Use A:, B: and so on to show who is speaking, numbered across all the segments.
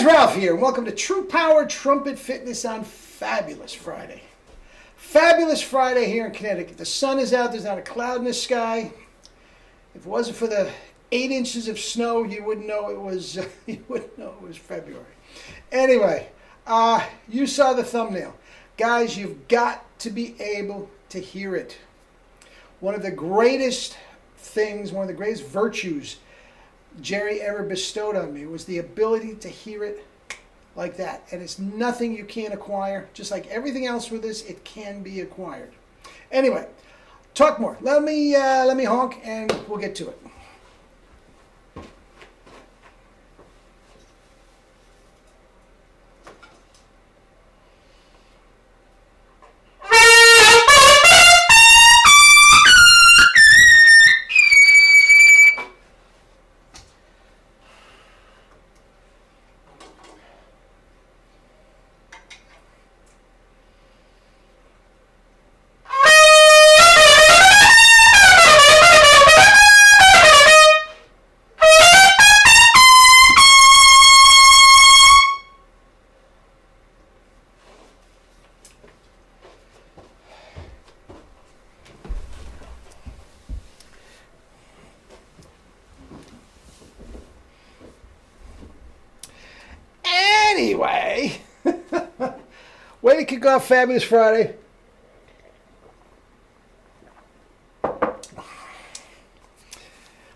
A: guys, Ralph here. Welcome to True Power Trumpet Fitness on Fabulous Friday. Fabulous Friday here in Connecticut. The sun is out. There's not a cloud in the sky. If it wasn't for the 8 inches of snow, you wouldn't know it was. You wouldn't know it was February. Anyway, you saw the thumbnail, guys. You've got to be able to hear it. One of the greatest things, one of the greatest virtues Jerry ever bestowed on me was the ability to hear it like that. And it's nothing you can't acquire. Just like everything else with this, it can be acquired. Anyway, talk more. Let me honk and we'll get to it. Anyway, way to kick off Fabulous Friday.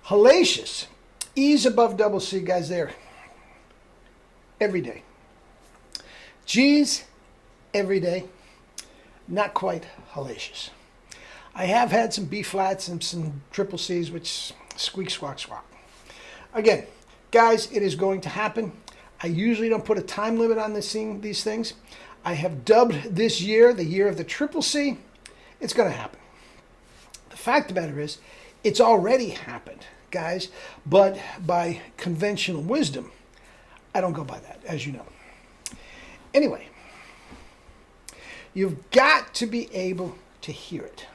A: Hellacious. E's above double C, guys, there. Every day. G's, every day. Not quite hellacious. I have had some B flats and some triple C's, which squeak, squawk, squawk. Again, guys, it is going to happen. I usually don't put a time limit on these things. I have dubbed this year the year of the triple C. It's going to happen. The fact of the matter is, it's already happened, guys, but by conventional wisdom, I don't go by that, as you know. Anyway, you've got to be able to hear it.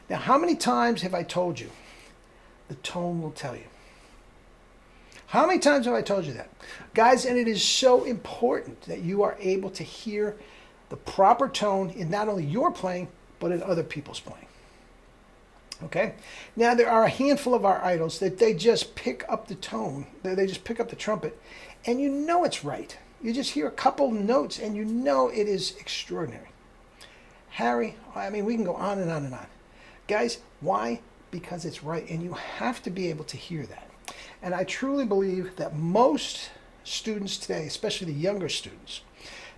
A: Now, how many times have I told you the tone will tell you? How many times have I told you that? Guys, and it is so important that you are able to hear the proper tone in not only your playing, but in other people's playing. Okay? Now, there are a handful of our idols that they just pick up the tone. They just pick up the trumpet, and you know it's right. You just hear a couple notes, and you know it is extraordinary. Harry, I mean, we can go on and on and on. Guys, why? Because it's right, and you have to be able to hear that. And I truly believe that most students today, especially the younger students,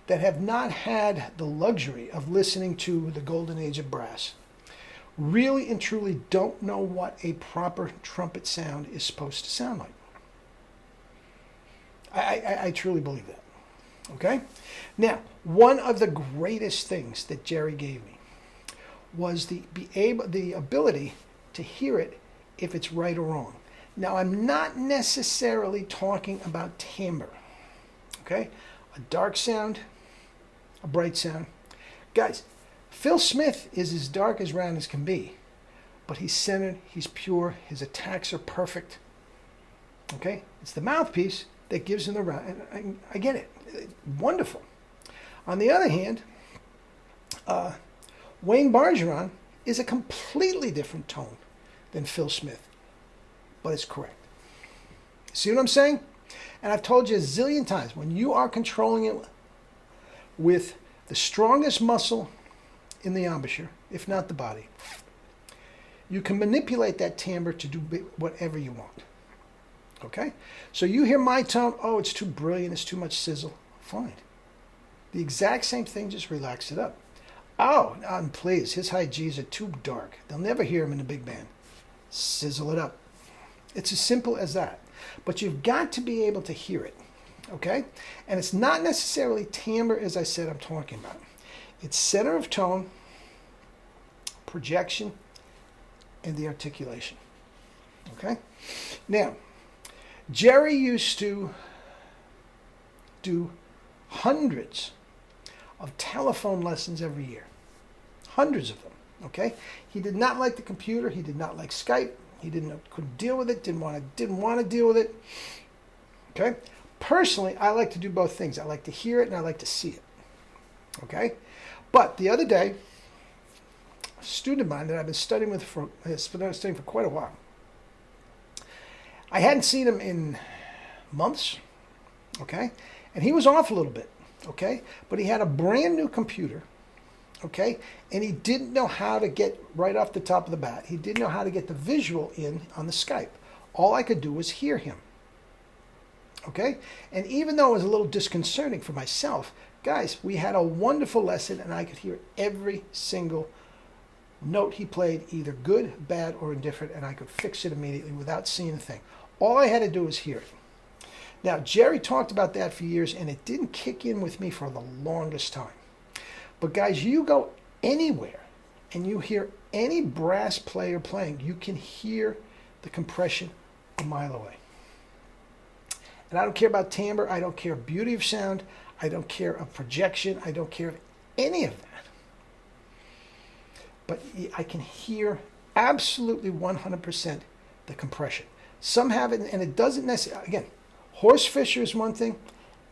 A: that have not had the luxury of listening to the golden age of brass, really and truly don't know what a proper trumpet sound is supposed to sound like. I truly believe that. Okay? Now, one of the greatest things that Jerry gave me was the ability to hear it if it's right or wrong. Now, I'm not necessarily talking about timbre, okay? A dark sound, a bright sound. Guys, Phil Smith is as dark as round as can be, but he's centered, he's pure, his attacks are perfect, okay? It's the mouthpiece that gives him the round. I get it. Wonderful. On the other hand, Wayne Bargeron is a completely different tone than Phil Smith. But it's correct. See what I'm saying? And I've told you a zillion times, when you are controlling it with the strongest muscle in the embouchure, if not the body, you can manipulate that timbre to do whatever you want. Okay? So you hear my tone, oh, it's too brilliant, it's too much sizzle. Fine. The exact same thing, just relax it up. Oh, please, his high G's are too dark. They'll never hear him in the big band. Sizzle it up. It's as simple as that. But you've got to be able to hear it, okay? And it's not necessarily timbre, as I said, I'm talking about. It's center of tone, projection, and the articulation, okay? Now, Jerry used to do hundreds of telephone lessons every year. Hundreds of them, okay? He did not like the computer. He did not like Skype. He couldn't deal with it, didn't want to deal with it. Okay? Personally, I like to do both things. I like to hear it and I like to see it. Okay? But the other day, a student of mine that I've been studying with for quite a while, I hadn't seen him in months, okay? And he was off a little bit, okay? But he had a brand new computer, okay? And he didn't know how to get right off the top of the bat. He didn't know how to get the visual in on the Skype. All I could do was hear him, okay? And even though it was a little disconcerting for myself, guys, we had a wonderful lesson and I could hear every single note he played, either good, bad, or indifferent, and I could fix it immediately without seeing a thing. All I had to do was hear it. Now, Jerry talked about that for years, and it didn't kick in with me for the longest time. But guys, you go anywhere and you hear any brass player playing, you can hear the compression a mile away. And I don't care about timbre, I don't care beauty of sound, I don't care of projection, I don't care of any of that. But I can hear absolutely 100% the compression. Some have it, and it doesn't necessarily, again, Horst Fischer is one thing,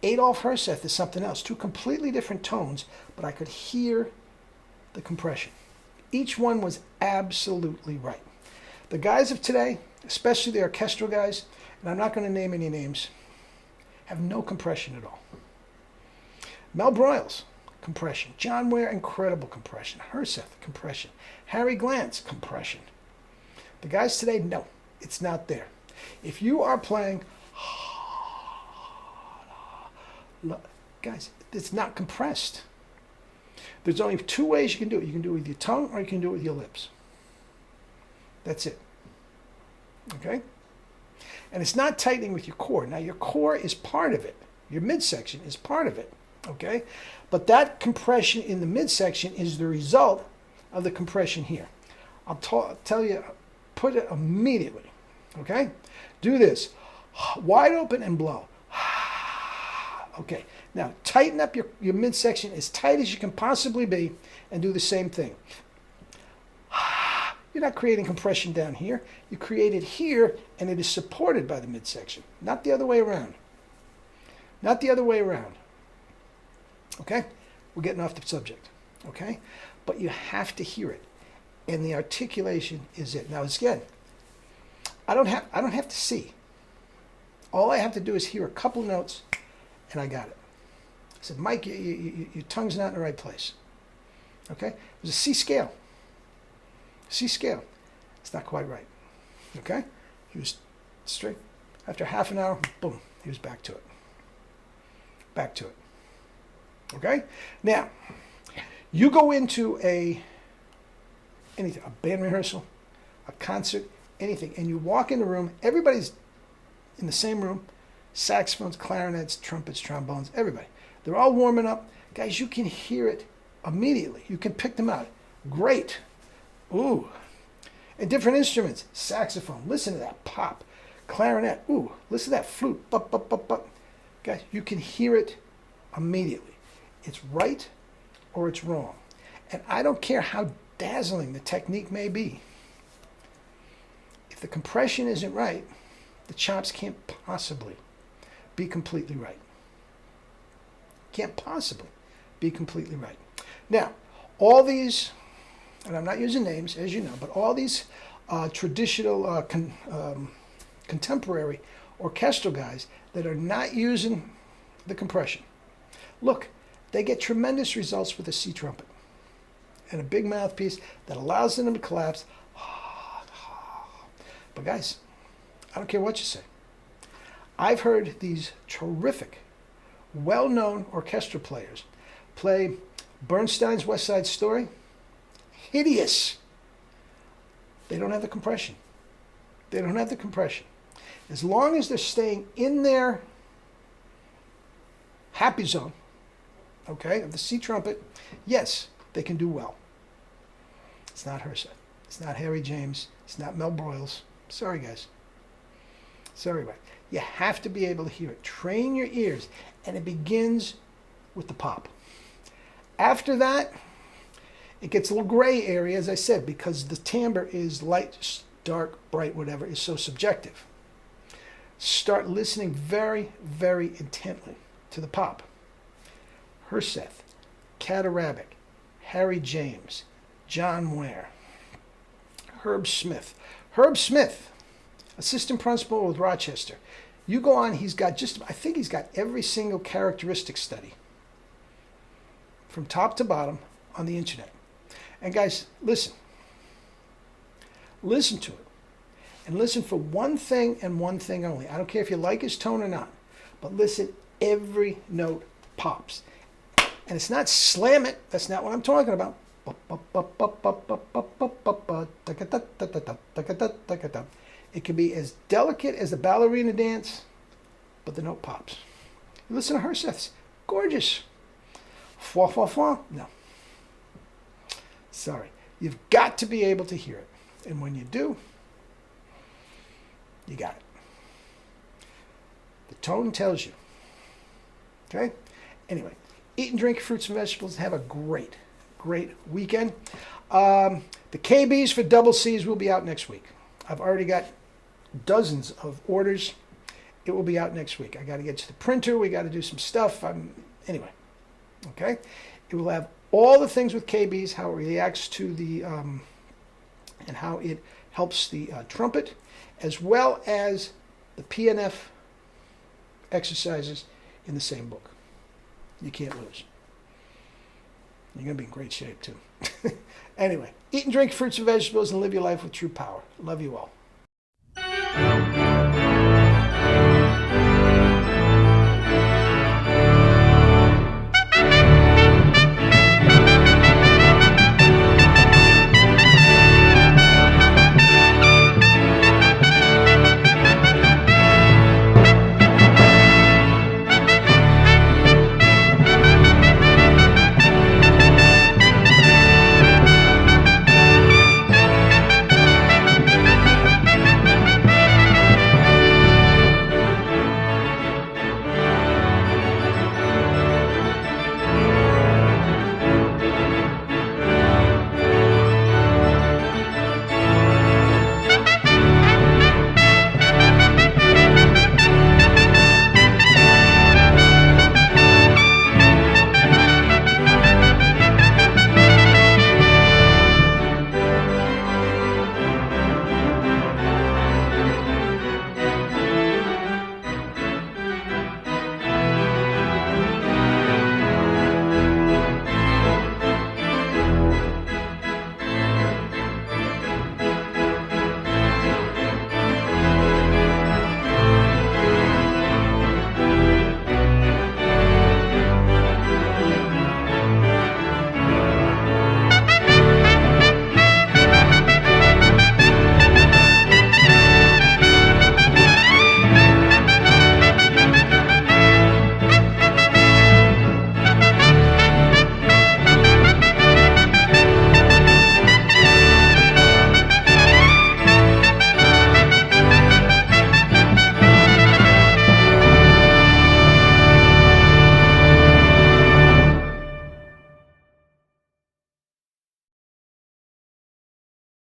A: Adolf Herseth is something else, two completely different tones, but I could hear the compression. Each one was absolutely right. The guys of today, especially the orchestral guys, and I'm not going to name any names, have no compression at all. Mel Broyles, compression. John Ware, incredible compression. Herseth, compression. Harry Glantz, compression. The guys today, no, it's not there. If you are playing, guys, it's not compressed. There's only two ways you can do it. You can do it with your tongue or you can do it with your lips. That's it. Okay? And it's not tightening with your core. Now, your core is part of it. Your midsection is part of it. Okay? But that compression in the midsection is the result of the compression here. I'll tell you, put it immediately. Okay? Do this. Wide open and blow. Okay. Now, tighten up your midsection as tight as you can possibly be and do the same thing. You're not creating compression down here. You create it here, and it is supported by the midsection, not the other way around. Not the other way around. Okay? We're getting off the subject. Okay? But you have to hear it, and the articulation is it. Now, again, I don't have to see. All I have to do is hear a couple notes, and I got it. I said, Mike, your tongue's not in the right place. Okay? It was a C scale. C scale. It's not quite right. Okay? He was straight. After half an hour, boom, he was back to it. Back to it. Okay? Now, you go into anything, a band rehearsal, a concert, anything, and you walk in the room, everybody's in the same room, saxophones, clarinets, trumpets, trombones, everybody. They're all warming up. Guys, you can hear it immediately. You can pick them out. Great. Ooh. And different instruments. Saxophone. Listen to that pop. Clarinet. Ooh. Listen to that flute. Bup, bup, bup, bup. Guys, you can hear it immediately. It's right or it's wrong. And I don't care how dazzling the technique may be. If the compression isn't right, the chops can't possibly be completely right. Can't possibly be completely right. Now, all these, and I'm not using names, as you know, but all these traditional contemporary orchestral guys that are not using the compression, look, they get tremendous results with a C trumpet and a big mouthpiece that allows them to collapse. But guys, I don't care what you say. I've heard these terrific, well-known orchestral players play Bernstein's West Side Story. Hideous. They don't have the compression. They don't have the compression. As long as they're staying in their happy zone, okay, of the C trumpet, yes, they can do well. It's not Herseth. It's not Harry James. It's not Mel Broyles. Sorry, guys. Sorry, but you have to be able to hear it. Train your ears, and it begins with the pop. After that, it gets a little gray area, as I said, because the timbre is light, dark, bright, whatever, is so subjective. start listening very, very intently to the pop. Herseth, Cat Arabic, Harry James, John Ware, Herb Smith. Herb Smith, assistant principal with Rochester. You go on, he's got I think he's got every single characteristic study from top to bottom on the internet. And guys, listen. Listen to it. And listen for one thing and one thing only. I don't care if you like his tone or not, but listen, every note pops. And it's not slam it. That's not what I'm talking about. It can be as delicate as the ballerina dance, but the note pops. You listen to Herseth's. Gorgeous. Fwa, fwa, fwa. No. Sorry. You've got to be able to hear it. And when you do, you got it. The tone tells you. Okay? Anyway, eat and drink fruits and vegetables. Have a great, great weekend. The KBs for double C's will be out next week. I've already got dozens of orders. It will be out next week. I got to get to the printer. We got to do some stuff. Anyway, okay? It will have all the things with KBs, how it reacts to the, and how it helps the trumpet, as well as the PNF exercises in the same book. You can't lose. You're going to be in great shape, too. Anyway, eat and drink fruits and vegetables and live your life with true power. Love you all.